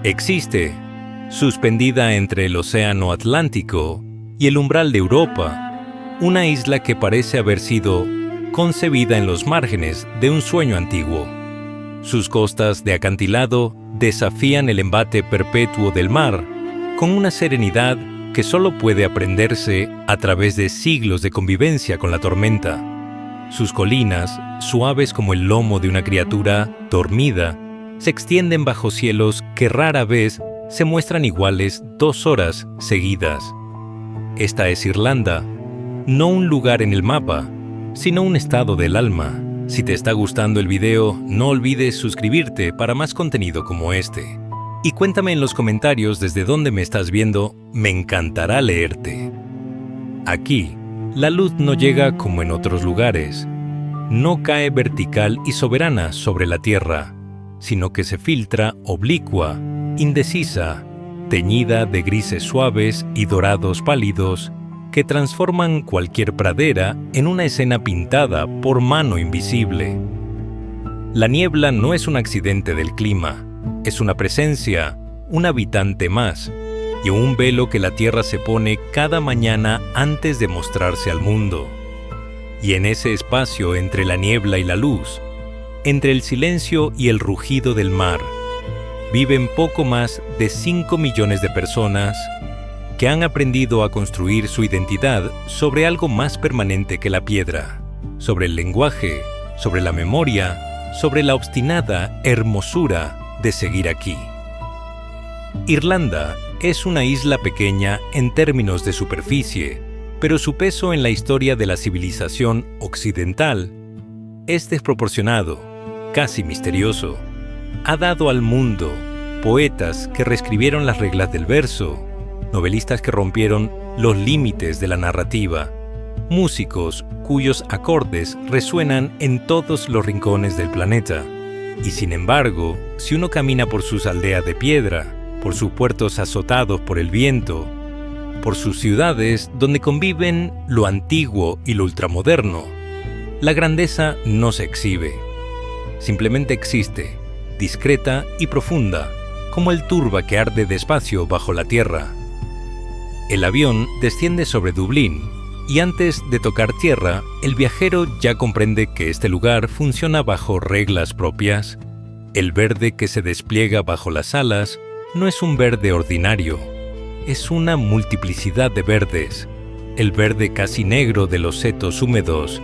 Existe, suspendida entre el océano Atlántico y el umbral de Europa, una isla que parece haber sido concebida en los márgenes de un sueño antiguo. Sus costas de acantilado desafían el embate perpetuo del mar con una serenidad que solo puede aprenderse a través de siglos de convivencia con la tormenta. Sus colinas, suaves como el lomo de una criatura dormida, se extienden bajo cielos que rara vez se muestran iguales 2 horas seguidas. Esta es Irlanda, no un lugar en el mapa, sino un estado del alma. Si te está gustando el video, no olvides suscribirte para más contenido como este. Y cuéntame en los comentarios desde dónde me estás viendo, me encantará leerte. Aquí, la luz no llega como en otros lugares. No cae vertical y soberana sobre la tierra, sino que se filtra oblicua, indecisa, teñida de grises suaves y dorados pálidos que transforman cualquier pradera en una escena pintada por mano invisible. La niebla no es un accidente del clima, es una presencia, un habitante más, y un velo que la tierra se pone cada mañana antes de mostrarse al mundo. Y en ese espacio entre la niebla y la luz, entre el silencio y el rugido del mar, viven poco más de 5 millones de personas que han aprendido a construir su identidad sobre algo más permanente que la piedra, sobre el lenguaje, sobre la memoria, sobre la obstinada hermosura de seguir aquí. Irlanda es una isla pequeña en términos de superficie, pero su peso en la historia de la civilización occidental es desproporcionado, casi misterioso. Ha dado al mundo poetas que reescribieron las reglas del verso, novelistas que rompieron los límites de la narrativa, músicos cuyos acordes resuenan en todos los rincones del planeta. Y sin embargo, si uno camina por sus aldeas de piedra, por sus puertos azotados por el viento, por sus ciudades donde conviven lo antiguo y lo ultramoderno, la grandeza no se exhibe. Simplemente existe, discreta y profunda, como el turba que arde despacio bajo la tierra. El avión desciende sobre Dublín y antes de tocar tierra, el viajero ya comprende que este lugar funciona bajo reglas propias. El verde que se despliega bajo las alas no es un verde ordinario, es una multiplicidad de verdes. El verde casi negro de los setos húmedos,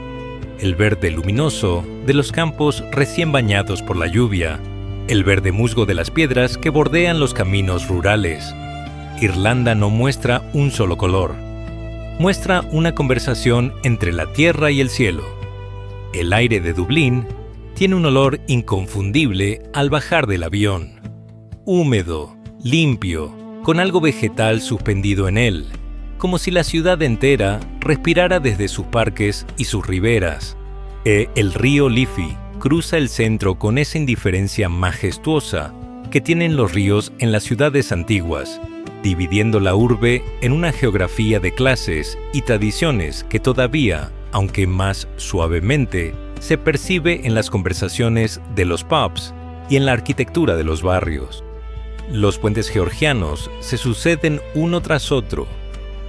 el verde luminoso de los campos recién bañados por la lluvia, el verde musgo de las piedras que bordean los caminos rurales. Irlanda no muestra un solo color. Muestra una conversación entre la tierra y el cielo. El aire de Dublín tiene un olor inconfundible al bajar del avión. Húmedo, limpio, con algo vegetal suspendido en él, como si la ciudad entera respirara desde sus parques y sus riberas. El río Liffey cruza el centro con esa indiferencia majestuosa que tienen los ríos en las ciudades antiguas, dividiendo la urbe en una geografía de clases y tradiciones que todavía, aunque más suavemente, se percibe en las conversaciones de los pubs y en la arquitectura de los barrios. Los puentes georgianos se suceden uno tras otro,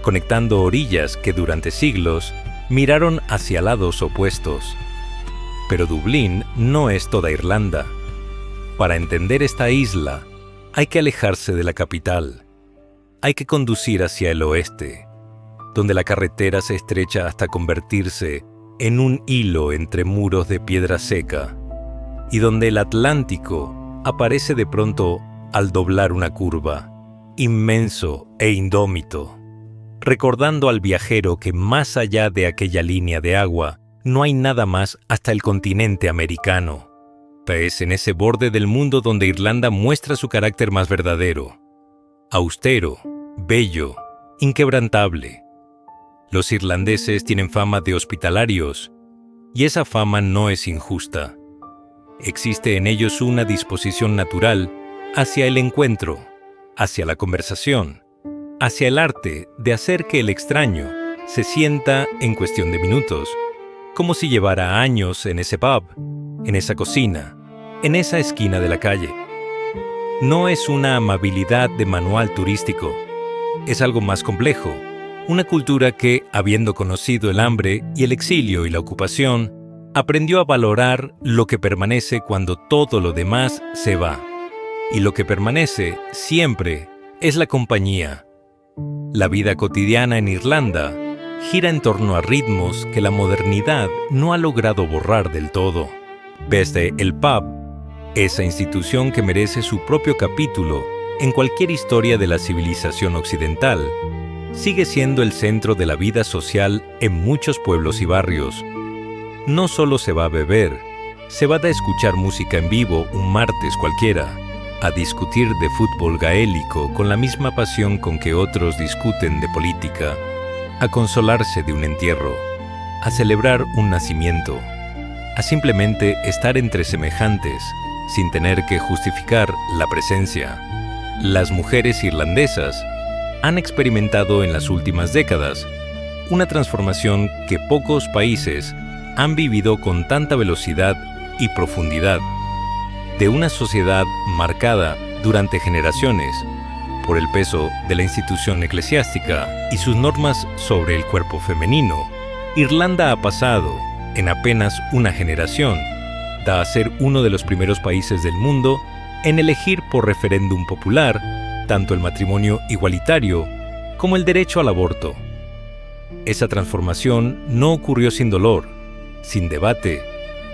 conectando orillas que durante siglos miraron hacia lados opuestos. Pero Dublín no es toda Irlanda. Para entender esta isla, hay que alejarse de la capital. Hay que conducir hacia el oeste, donde la carretera se estrecha hasta convertirse en un hilo entre muros de piedra seca, y donde el Atlántico aparece de pronto al doblar una curva, inmenso e indómito, recordando al viajero que más allá de aquella línea de agua no hay nada más hasta el continente americano. Es en ese borde del mundo donde Irlanda muestra su carácter más verdadero, austero, bello, inquebrantable. Los irlandeses tienen fama de hospitalarios, y esa fama no es injusta. Existe en ellos una disposición natural hacia el encuentro, hacia la conversación, hacia el arte de hacer que el extraño se sienta en cuestión de minutos, como si llevara años en ese pub, en esa cocina, en esa esquina de la calle. no es una amabilidad de manual turístico. Es algo más complejo, una cultura que, habiendo conocido el hambre y el exilio y la ocupación, aprendió a valorar lo que permanece cuando todo lo demás se va. Y lo que permanece siempre es la compañía. La vida cotidiana en Irlanda gira en torno a ritmos que la modernidad no ha logrado borrar del todo. Desde el pub, esa institución que merece su propio capítulo en cualquier historia de la civilización occidental, sigue siendo el centro de la vida social en muchos pueblos y barrios. No solo se va a beber, se va a escuchar música en vivo un martes cualquiera, a discutir de fútbol gaélico con la misma pasión con que otros discuten de política, a consolarse de un entierro, a celebrar un nacimiento, a simplemente estar entre semejantes sin tener que justificar la presencia. Las mujeres irlandesas han experimentado en las últimas décadas una transformación que pocos países han vivido con tanta velocidad y profundidad, de una sociedad marcada durante generaciones por el peso de la institución eclesiástica y sus normas sobre el cuerpo femenino. Irlanda ha pasado, en apenas una generación, a ser uno de los primeros países del mundo en elegir por referéndum popular tanto el matrimonio igualitario como el derecho al aborto. Esa transformación no ocurrió sin dolor, sin debate,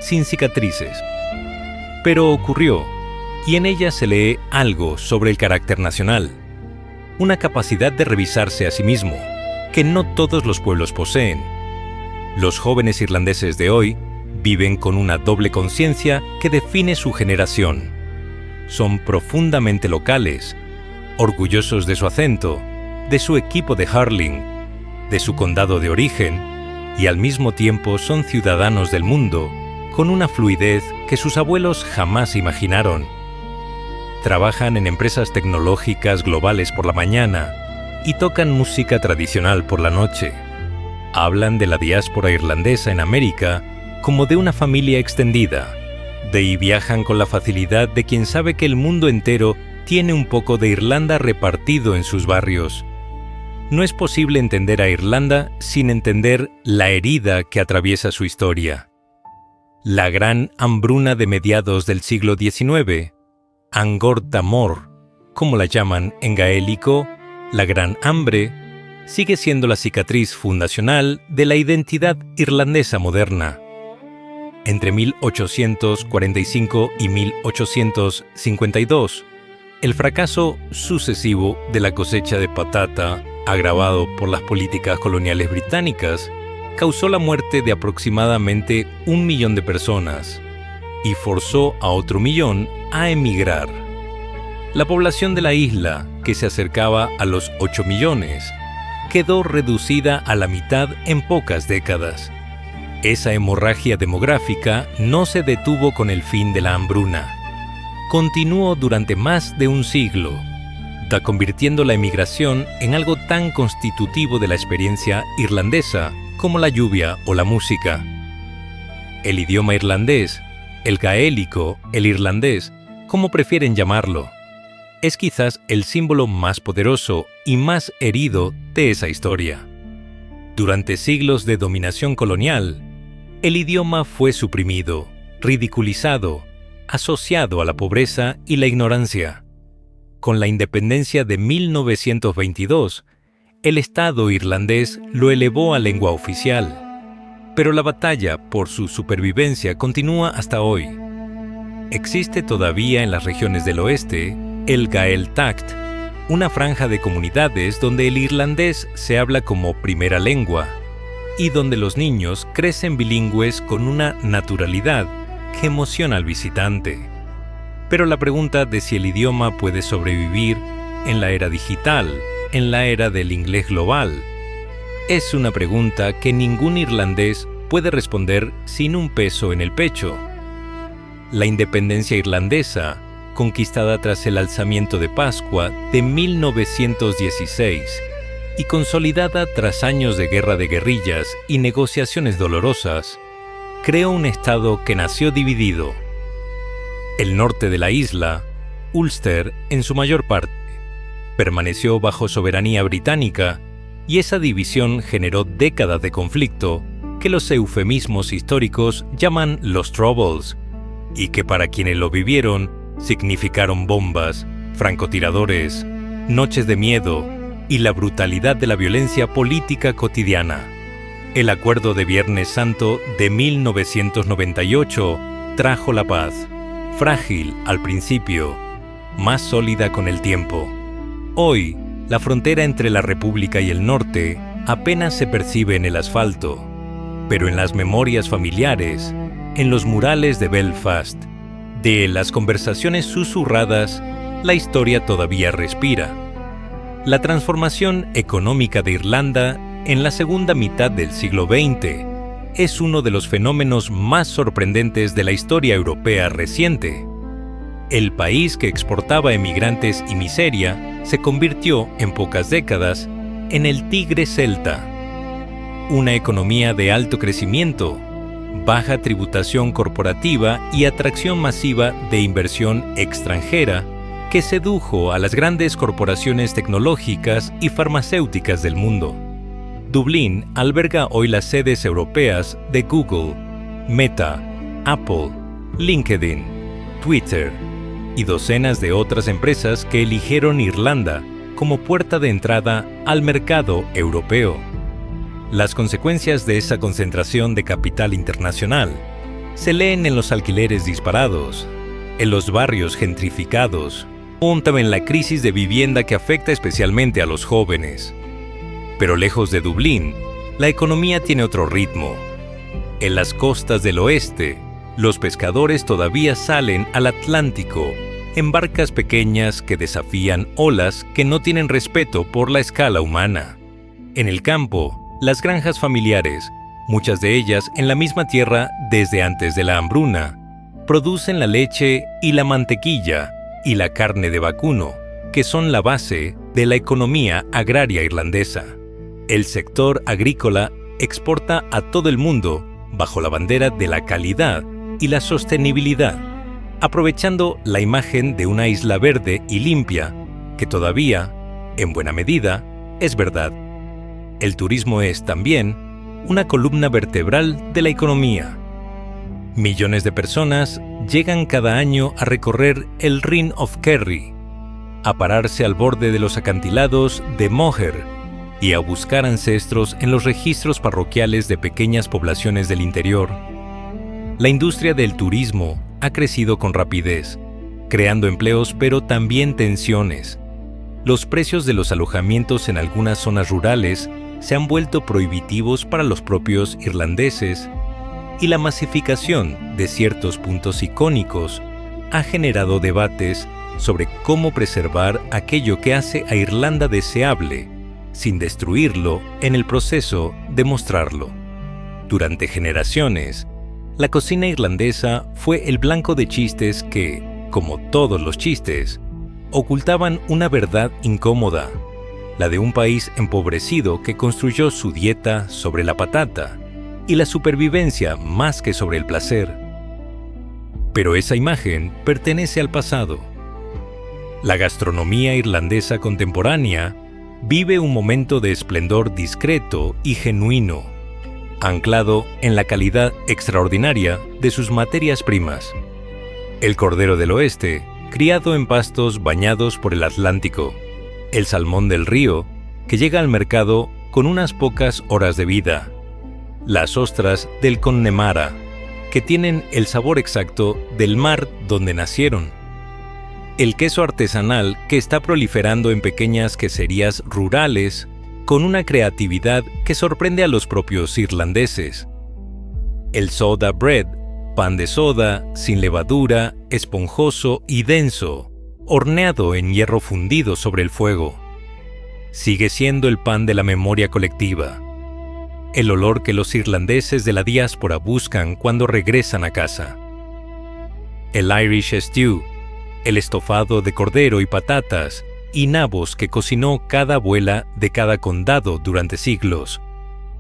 sin cicatrices. Pero ocurrió, y en ella se lee algo sobre el carácter nacional, una capacidad de revisarse a sí mismo, que no todos los pueblos poseen. Los jóvenes irlandeses de hoy viven con una doble conciencia que define su generación. Son profundamente locales, orgullosos de su acento, de su equipo de hurling, de su condado de origen, y al mismo tiempo son ciudadanos del mundo, con una fluidez que sus abuelos jamás imaginaron. Trabajan en empresas tecnológicas globales por la mañana y tocan música tradicional por la noche. Hablan de la diáspora irlandesa en América como de una familia extendida. De ahí viajan con la facilidad de quien sabe que el mundo entero tiene un poco de Irlanda repartido en sus barrios. No es posible entender a Irlanda sin entender la herida que atraviesa su historia. La gran hambruna de mediados del siglo XIX, An Gorta Mór, como la llaman en gaélico, la Gran Hambre, sigue siendo la cicatriz fundacional de la identidad irlandesa moderna. Entre 1845 y 1852, el fracaso sucesivo de la cosecha de patata, agravado por las políticas coloniales británicas, causó la muerte de aproximadamente 1 millón de personas y forzó a otro 1 millón a emigrar. La población de la isla, que se acercaba a los 8 millones, quedó reducida a la mitad en pocas décadas. Esa hemorragia demográfica no se detuvo con el fin de la hambruna. Continuó durante más de un siglo, convirtiendo la emigración en algo tan constitutivo de la experiencia irlandesa como la lluvia o la música. El idioma irlandés, el gaélico, el irlandés, como prefieren llamarlo, es quizás el símbolo más poderoso y más herido de esa historia. Durante siglos de dominación colonial, el idioma fue suprimido, ridiculizado, asociado a la pobreza y la ignorancia. Con la independencia de 1922, el Estado irlandés lo elevó a lengua oficial, pero la batalla por su supervivencia continúa hasta hoy. Existe todavía en las regiones del oeste el Gaeltacht, una franja de comunidades donde el irlandés se habla como primera lengua y donde los niños crecen bilingües con una naturalidad que emociona al visitante. Pero la pregunta de si el idioma puede sobrevivir en la era digital, en la era del inglés global, es una pregunta que ningún irlandés puede responder sin un peso en el pecho. La independencia irlandesa, conquistada tras el alzamiento de Pascua de 1916 y consolidada tras años de guerra de guerrillas y negociaciones dolorosas, creó un estado que nació dividido. El norte de la isla, Ulster en su mayor parte. Permaneció bajo soberanía británica y esa división generó décadas de conflicto que los eufemismos históricos llaman los Troubles, y que para quienes lo vivieron significaron bombas, francotiradores, noches de miedo y la brutalidad de la violencia política cotidiana. El Acuerdo de Viernes Santo de 1998 trajo la paz, frágil al principio, más sólida con el tiempo. Hoy, la frontera entre la República y el norte apenas se percibe en el asfalto, pero en las memorias familiares, en los murales de Belfast, de las conversaciones susurradas, la historia todavía respira. La transformación económica de Irlanda en la segunda mitad del siglo XX es uno de los fenómenos más sorprendentes de la historia europea reciente. El país que exportaba emigrantes y miseria se convirtió, en pocas décadas, en el tigre celta. Una economía de alto crecimiento, baja tributación corporativa y atracción masiva de inversión extranjera que sedujo a las grandes corporaciones tecnológicas y farmacéuticas del mundo. Dublín alberga hoy las sedes europeas de Google, Meta, Apple, LinkedIn, Twitter y docenas de otras empresas que eligieron Irlanda como puerta de entrada al mercado europeo. Las consecuencias de esa concentración de capital internacional se leen en los alquileres disparados, en los barrios gentrificados, o en la crisis de vivienda que afecta especialmente a los jóvenes. Pero lejos de Dublín, la economía tiene otro ritmo. En las costas del oeste, los pescadores todavía salen al Atlántico en barcas pequeñas que desafían olas que no tienen respeto por la escala humana. En el campo, las granjas familiares, muchas de ellas en la misma tierra desde antes de la hambruna, producen la leche y la mantequilla y la carne de vacuno, que son la base de la economía agraria irlandesa. El sector agrícola exporta a todo el mundo bajo la bandera de la calidad y la sostenibilidad, aprovechando la imagen de una isla verde y limpia, que todavía, en buena medida, es verdad. El turismo es también una columna vertebral de la economía. Millones de personas llegan cada año a recorrer el Ring of Kerry, a pararse al borde de los acantilados de Moher y a buscar ancestros en los registros parroquiales de pequeñas poblaciones del interior. La industria del turismo ha crecido con rapidez, creando empleos pero también tensiones. Los precios de los alojamientos en algunas zonas rurales se han vuelto prohibitivos para los propios irlandeses y la masificación de ciertos puntos icónicos ha generado debates sobre cómo preservar aquello que hace a Irlanda deseable, sin destruirlo en el proceso de mostrarlo. Durante generaciones, la cocina irlandesa fue el blanco de chistes que, como todos los chistes, ocultaban una verdad incómoda, la de un país empobrecido que construyó su dieta sobre la patata y la supervivencia más que sobre el placer. Pero esa imagen pertenece al pasado. La gastronomía irlandesa contemporánea vive un momento de esplendor discreto y genuino, anclado en la calidad extraordinaria de sus materias primas. El cordero del oeste, criado en pastos bañados por el Atlántico, el salmón del río, que llega al mercado con unas pocas horas de vida, las ostras del Connemara, que tienen el sabor exacto del mar donde nacieron, el queso artesanal que está proliferando en pequeñas queserías rurales con una creatividad que sorprende a los propios irlandeses, el soda bread, pan de soda, sin levadura, esponjoso y denso, horneado en hierro fundido sobre el fuego. Sigue siendo el pan de la memoria colectiva, el olor que los irlandeses de la diáspora buscan cuando regresan a casa. El Irish stew, el estofado de cordero y patatas y nabos que cocinó cada abuela de cada condado durante siglos,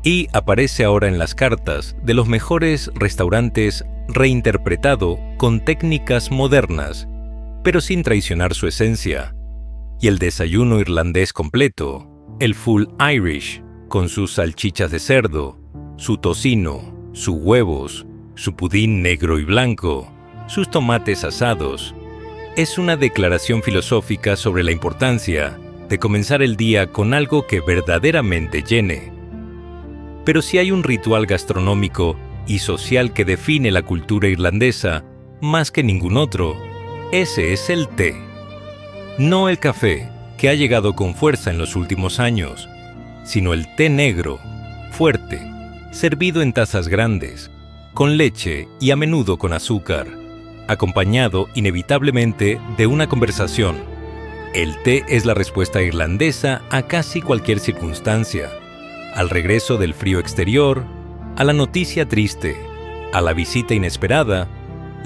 y aparece ahora en las cartas de los mejores restaurantes reinterpretado con técnicas modernas, pero sin traicionar su esencia. Y el desayuno irlandés completo, el full Irish, con sus salchichas de cerdo, su tocino, sus huevos, su pudín negro y blanco, sus tomates asados, es una declaración filosófica sobre la importancia de comenzar el día con algo que verdaderamente llene. Pero si hay un ritual gastronómico y social que define la cultura irlandesa más que ningún otro, ese es el té. No el café, que ha llegado con fuerza en los últimos años, sino el té negro, fuerte, servido en tazas grandes, con leche y a menudo con azúcar, acompañado inevitablemente de una conversación. El té es la respuesta irlandesa a casi cualquier circunstancia, al regreso del frío exterior, a la noticia triste, a la visita inesperada,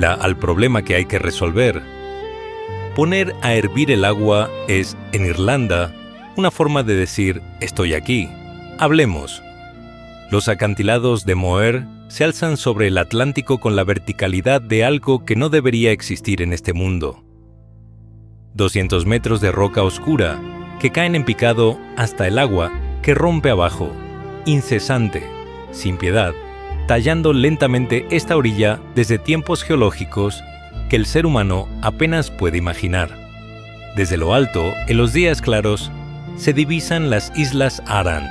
al problema que hay que resolver. Poner a hervir el agua es, en Irlanda, una forma de decir «estoy aquí, hablemos». Los acantilados de Moher se alzan sobre el Atlántico con la verticalidad de algo que no debería existir en este mundo. 200 metros de roca oscura que caen en picado hasta el agua que rompe abajo, incesante, sin piedad, tallando lentamente esta orilla desde tiempos geológicos que el ser humano apenas puede imaginar. Desde lo alto, en los días claros, se divisan las Islas Aran,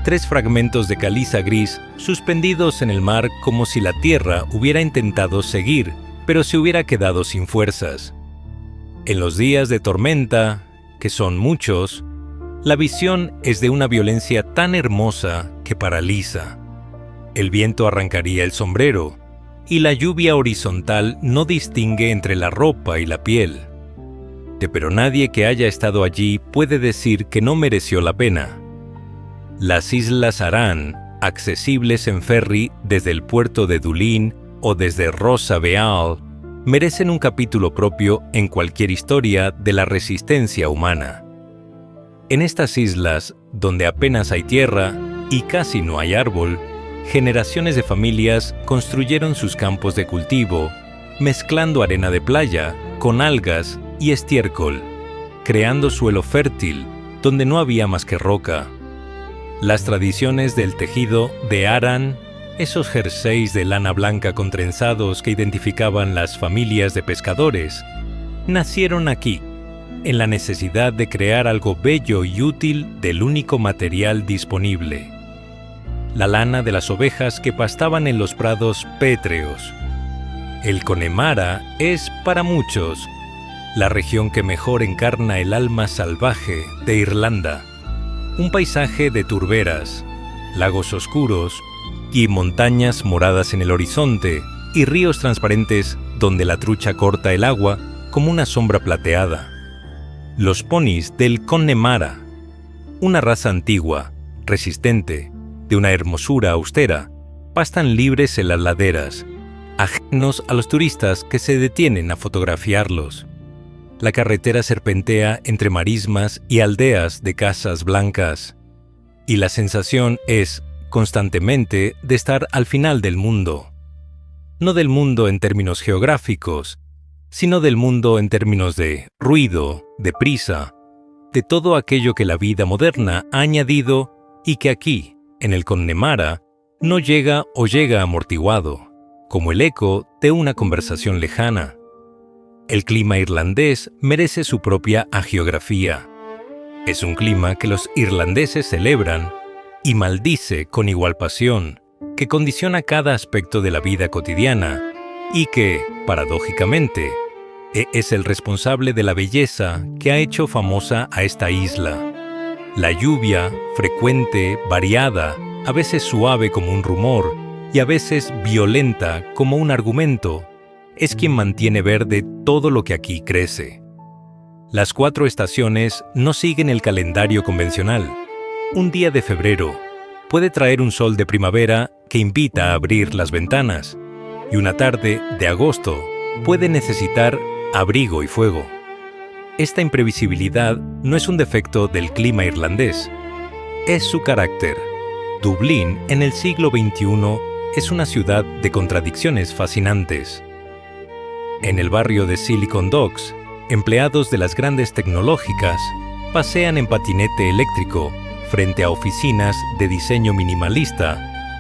3 fragmentos de caliza gris suspendidos en el mar como si la tierra hubiera intentado seguir, pero se hubiera quedado sin fuerzas. En los días de tormenta, que son muchos, la visión es de una violencia tan hermosa que paraliza. El viento arrancaría el sombrero, y la lluvia horizontal no distingue entre la ropa y la piel. Pero nadie que haya estado allí puede decir que no mereció la pena. Las Islas Aran, accesibles en ferry desde el puerto de Dublín o desde Rossa Beal, merecen un capítulo propio en cualquier historia de la resistencia humana. En estas islas, donde apenas hay tierra y casi no hay árbol, generaciones de familias construyeron sus campos de cultivo, mezclando arena de playa con algas y estiércol, creando suelo fértil donde no había más que roca. Las tradiciones del tejido de Aran, esos jerseys de lana blanca con trenzados que identificaban las familias de pescadores, nacieron aquí, en la necesidad de crear algo bello y útil del único material disponible: la lana de las ovejas que pastaban en los prados pétreos. El Connemara es, para muchos, la región que mejor encarna el alma salvaje de Irlanda. Un paisaje de turberas, lagos oscuros y montañas moradas en el horizonte y ríos transparentes donde la trucha corta el agua como una sombra plateada. Los ponis del Connemara, una raza antigua, resistente, de una hermosura austera, pastan libres en las laderas, ajenos a los turistas que se detienen a fotografiarlos. La carretera serpentea entre marismas y aldeas de casas blancas, y la sensación es, constantemente, de estar al final del mundo. No del mundo en términos geográficos, sino del mundo en términos de ruido, de prisa, de todo aquello que la vida moderna ha añadido y que aquí, en el Connemara, no llega o llega amortiguado, como el eco de una conversación lejana. El clima irlandés merece su propia hagiografía. Es un clima que los irlandeses celebran y maldice con igual pasión, que condiciona cada aspecto de la vida cotidiana y que, paradójicamente, es el responsable de la belleza que ha hecho famosa a esta isla. La lluvia, frecuente, variada, a veces suave como un rumor y a veces violenta como un argumento, es quien mantiene verde todo lo que aquí crece. Las 4 estaciones no siguen el calendario convencional. Un día de febrero puede traer un sol de primavera que invita a abrir las ventanas, y una tarde de agosto puede necesitar abrigo y fuego. Esta imprevisibilidad no es un defecto del clima irlandés, es su carácter. Dublín, en el siglo XXI, es una ciudad de contradicciones fascinantes. En el barrio de Silicon Docks, empleados de las grandes tecnológicas pasean en patinete eléctrico frente a oficinas de diseño minimalista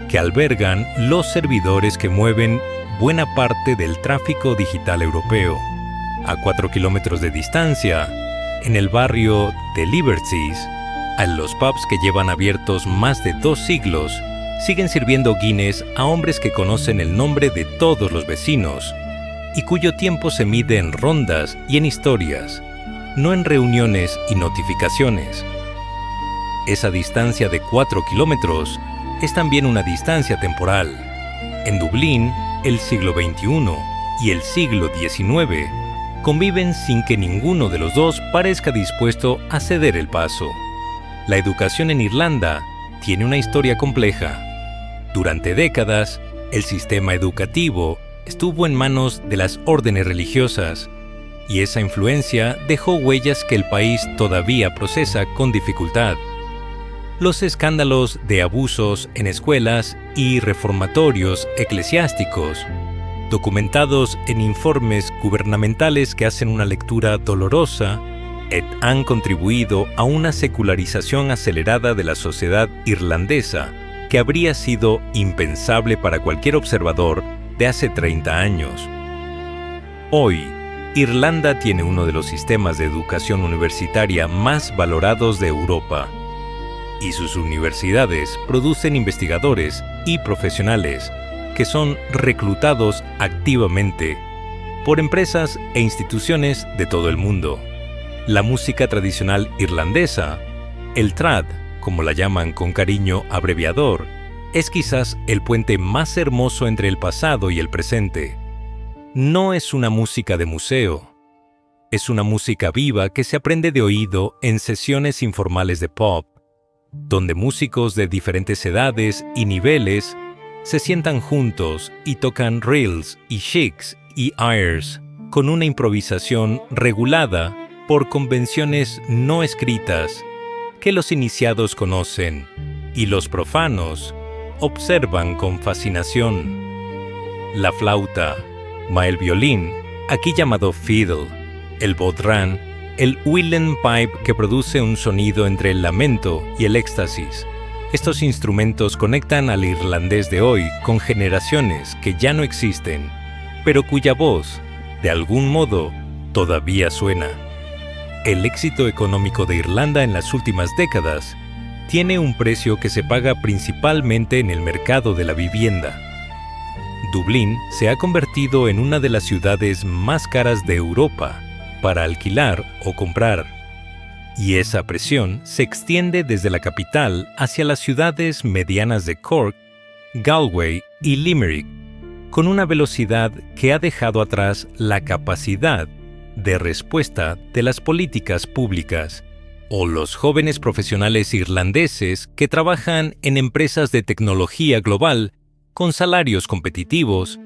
que albergan los servidores que mueven buena parte del tráfico digital europeo. A 4 kilómetros de distancia, en el barrio de Liberties, los pubs que llevan abiertos más de 2 siglos siguen sirviendo Guinness a hombres que conocen el nombre de todos los vecinos y cuyo tiempo se mide en rondas y en historias, no en reuniones y notificaciones. Esa distancia de 4 kilómetros es también una distancia temporal. En Dublín, el siglo XXI y el siglo XIX conviven sin que ninguno de los dos parezca dispuesto a ceder el paso. La educación en Irlanda tiene una historia compleja. Durante décadas, el sistema educativo estuvo en manos de las órdenes religiosas, y esa influencia dejó huellas que el país todavía procesa con dificultad. Los escándalos de abusos en escuelas y reformatorios eclesiásticos, documentados en informes gubernamentales que hacen una lectura dolorosa, han contribuido a una secularización acelerada de la sociedad irlandesa que habría sido impensable para cualquier observador de hace 30 años. Hoy, Irlanda tiene uno de los sistemas de educación universitaria más valorados de Europa, y sus universidades producen investigadores y profesionales que son reclutados activamente por empresas e instituciones de todo el mundo. La música tradicional irlandesa, el trad, como la llaman con cariño abreviador, es quizás el puente más hermoso entre el pasado y el presente. No es una música de museo. Es una música viva que se aprende de oído en sesiones informales de pop, donde músicos de diferentes edades y niveles se sientan juntos y tocan reels y shakes y airs con una improvisación regulada por convenciones no escritas que los iniciados conocen y los profanos observan con fascinación. La flauta, el violín, aquí llamado fiddle, el bodhrán, el uilleann pipe que produce un sonido entre el lamento y el éxtasis. Estos instrumentos conectan al irlandés de hoy con generaciones que ya no existen, pero cuya voz, de algún modo, todavía suena. El éxito económico de Irlanda en las últimas décadas tiene un precio que se paga principalmente en el mercado de la vivienda. Dublín se ha convertido en una de las ciudades más caras de Europa para alquilar o comprar, y esa presión se extiende desde la capital hacia las ciudades medianas de Cork, Galway y Limerick, con una velocidad que ha dejado atrás la capacidad de respuesta de las políticas públicas, o los jóvenes profesionales irlandeses que trabajan en empresas de tecnología global con salarios competitivos,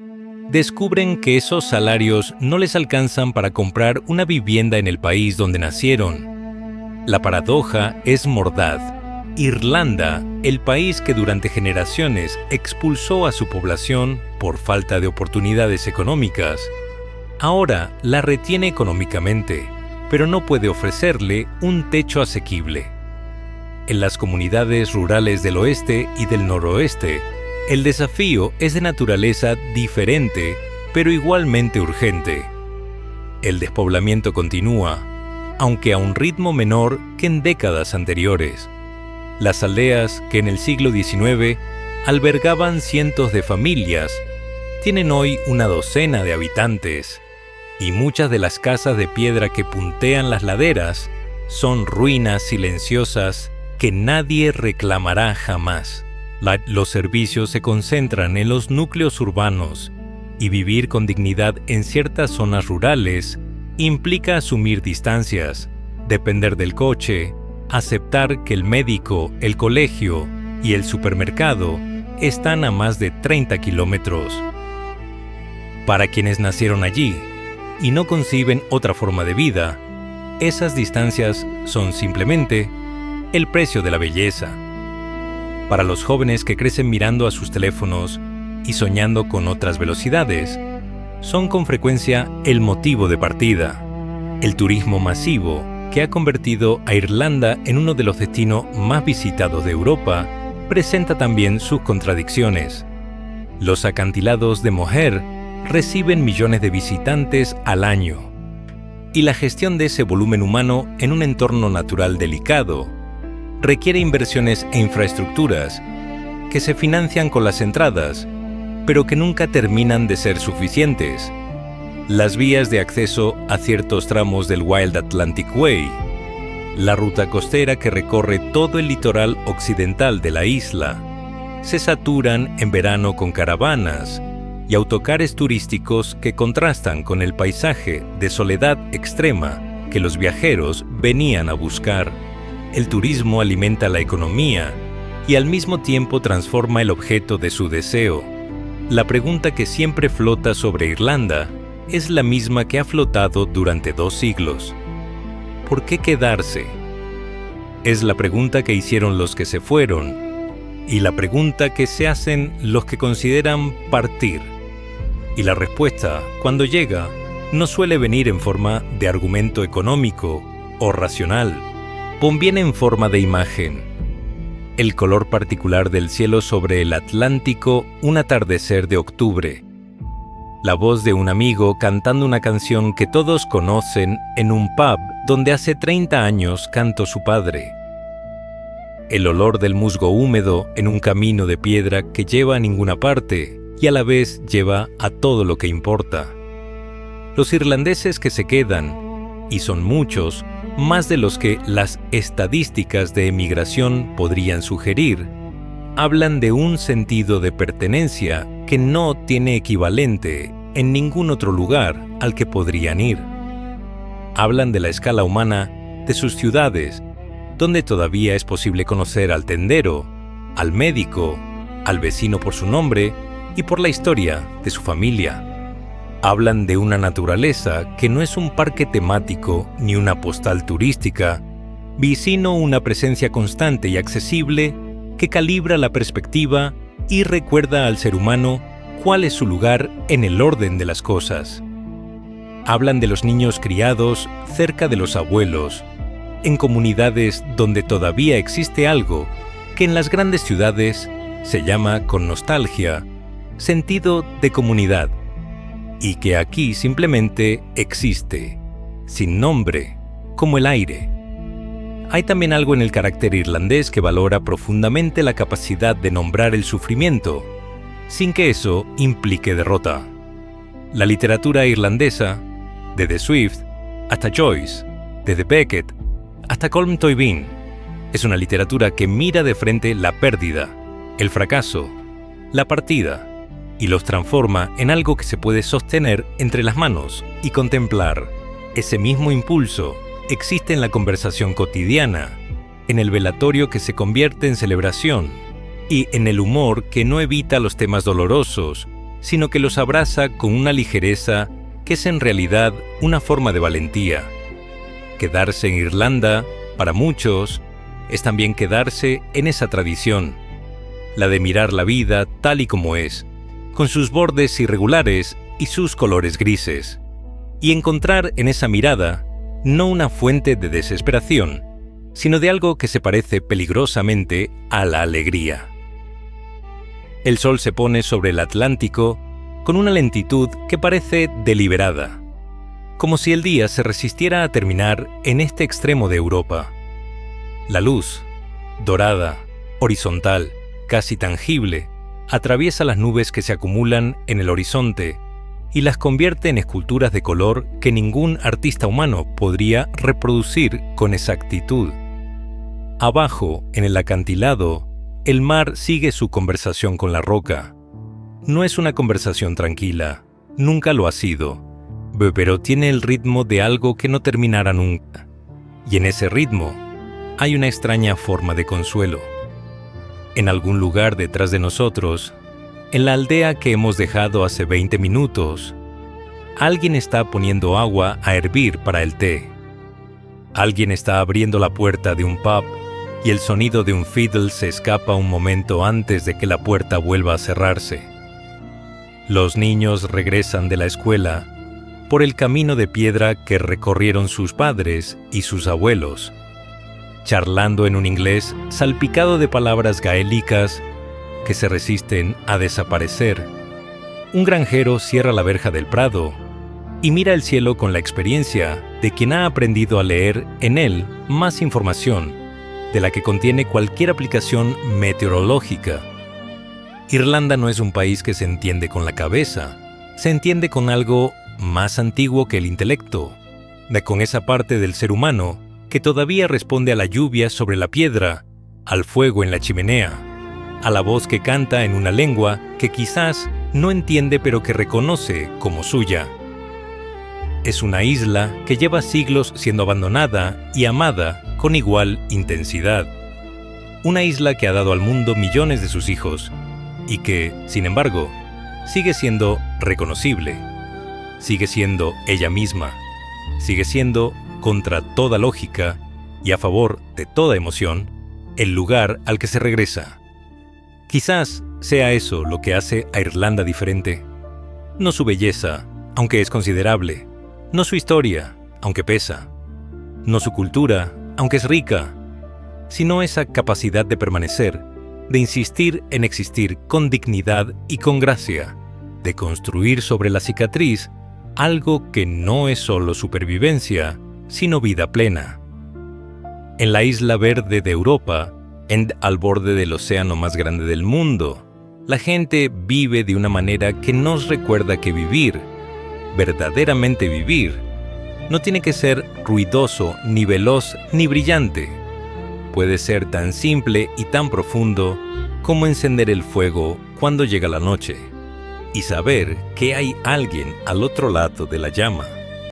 descubren que esos salarios no les alcanzan para comprar una vivienda en el país donde nacieron. La paradoja es mordaz. Irlanda, el país que durante generaciones expulsó a su población por falta de oportunidades económicas, ahora la retiene económicamente, pero no puede ofrecerle un techo asequible. En las comunidades rurales del oeste y del noroeste, el desafío es de naturaleza diferente, pero igualmente urgente. El despoblamiento continúa, aunque a un ritmo menor que en décadas anteriores. Las aldeas que en el siglo XIX albergaban cientos de familias, tienen hoy una docena de habitantes, y muchas de las casas de piedra que puntean las laderas son ruinas silenciosas que nadie reclamará jamás. Los servicios se concentran en los núcleos urbanos, y vivir con dignidad en ciertas zonas rurales implica asumir distancias, depender del coche, aceptar que el médico, el colegio y el supermercado están a más de 30 kilómetros. Para quienes nacieron allí y no conciben otra forma de vida, esas distancias son simplemente el precio de la belleza. Para los jóvenes que crecen mirando a sus teléfonos y soñando con otras velocidades, son con frecuencia el motivo de partida. El turismo masivo, que ha convertido a Irlanda en uno de los destinos más visitados de Europa, presenta también sus contradicciones. Los acantilados de Moher reciben millones de visitantes al año, y la gestión de ese volumen humano en un entorno natural delicado requiere inversiones e infraestructuras que se financian con las entradas, pero que nunca terminan de ser suficientes. Las vías de acceso a ciertos tramos del Wild Atlantic Way, la ruta costera que recorre todo el litoral occidental de la isla, se saturan en verano con caravanas y autocares turísticos que contrastan con el paisaje de soledad extrema que los viajeros venían a buscar. El turismo alimenta la economía y al mismo tiempo transforma el objeto de su deseo. La pregunta que siempre flota sobre Irlanda es la misma que ha flotado durante 2 siglos. ¿Por qué quedarse? Es la pregunta que hicieron los que se fueron y la pregunta que se hacen los que consideran partir. Y la respuesta, cuando llega, no suele venir en forma de argumento económico o racional, viene en forma de imagen. El color particular del cielo sobre el Atlántico un atardecer de octubre. La voz de un amigo cantando una canción que todos conocen en un pub donde hace 30 años cantó su padre. El olor del musgo húmedo en un camino de piedra que lleva a ninguna parte y a la vez lleva a todo lo que importa. Los irlandeses que se quedan, y son muchos, más de los que las estadísticas de emigración podrían sugerir, hablan de un sentido de pertenencia que no tiene equivalente en ningún otro lugar al que podrían ir. Hablan de la escala humana de sus ciudades, donde todavía es posible conocer al tendero, al médico, al vecino por su nombre y por la historia de su familia. Hablan de una naturaleza que no es un parque temático ni una postal turística, sino una presencia constante y accesible que calibra la perspectiva y recuerda al ser humano cuál es su lugar en el orden de las cosas. Hablan de los niños criados cerca de los abuelos, en comunidades donde todavía existe algo que en las grandes ciudades se llama, con nostalgia, sentido de comunidad, y que aquí simplemente existe, sin nombre, como el aire. Hay también algo en el carácter irlandés que valora profundamente la capacidad de nombrar el sufrimiento, sin que eso implique derrota. La literatura irlandesa, desde Swift hasta Joyce, desde Beckett hasta Colm Tóibín, es una literatura que mira de frente la pérdida, el fracaso, la partida, y los transforma en algo que se puede sostener entre las manos y contemplar. Ese mismo impulso existe en la conversación cotidiana, en el velatorio que se convierte en celebración, y en el humor que no evita los temas dolorosos, sino que los abraza con una ligereza que es en realidad una forma de valentía. Quedarse en Irlanda, para muchos, es también quedarse en esa tradición, la de mirar la vida tal y como es, con sus bordes irregulares y sus colores grises, y encontrar en esa mirada no una fuente de desesperación, sino de algo que se parece peligrosamente a la alegría. El sol se pone sobre el Atlántico con una lentitud que parece deliberada, como si el día se resistiera a terminar en este extremo de Europa. La luz, dorada, horizontal, casi tangible, atraviesa las nubes que se acumulan en el horizonte y las convierte en esculturas de color que ningún artista humano podría reproducir con exactitud. Abajo, en el acantilado, el mar sigue su conversación con la roca. No es una conversación tranquila, nunca lo ha sido, pero tiene el ritmo de algo que no terminará nunca. Y en ese ritmo hay una extraña forma de consuelo. En algún lugar detrás de nosotros, en la aldea que hemos dejado hace 20 minutos, alguien está poniendo agua a hervir para el té. Alguien está abriendo la puerta de un pub y el sonido de un fiddle se escapa un momento antes de que la puerta vuelva a cerrarse. Los niños regresan de la escuela por el camino de piedra que recorrieron sus padres y sus abuelos, charlando en un inglés salpicado de palabras gaélicas que se resisten a desaparecer. Un granjero cierra la verja del prado y mira el cielo con la experiencia de quien ha aprendido a leer en él más información de la que contiene cualquier aplicación meteorológica. Irlanda no es un país que se entiende con la cabeza, se entiende con algo más antiguo que el intelecto, con esa parte del ser humano que todavía responde a la lluvia sobre la piedra, al fuego en la chimenea, a la voz que canta en una lengua que quizás no entiende pero que reconoce como suya. Es una isla que lleva siglos siendo abandonada y amada con igual intensidad. Una isla que ha dado al mundo millones de sus hijos y que, sin embargo, sigue siendo reconocible. Sigue siendo ella misma. Sigue siendo, contra toda lógica y a favor de toda emoción, el lugar al que se regresa. Quizás sea eso lo que hace a Irlanda diferente. No su belleza, aunque es considerable. No su historia, aunque pesa. No su cultura, aunque es rica. Sino esa capacidad de permanecer, de insistir en existir con dignidad y con gracia, de construir sobre la cicatriz algo que no es solo supervivencia, sino vida plena. En la isla verde de Europa, al borde del océano más grande del mundo, la gente vive de una manera que nos recuerda que vivir, verdaderamente vivir, no tiene que ser ruidoso, ni veloz, ni brillante. Puede ser tan simple y tan profundo como encender el fuego cuando llega la noche y saber que hay alguien al otro lado de la llama.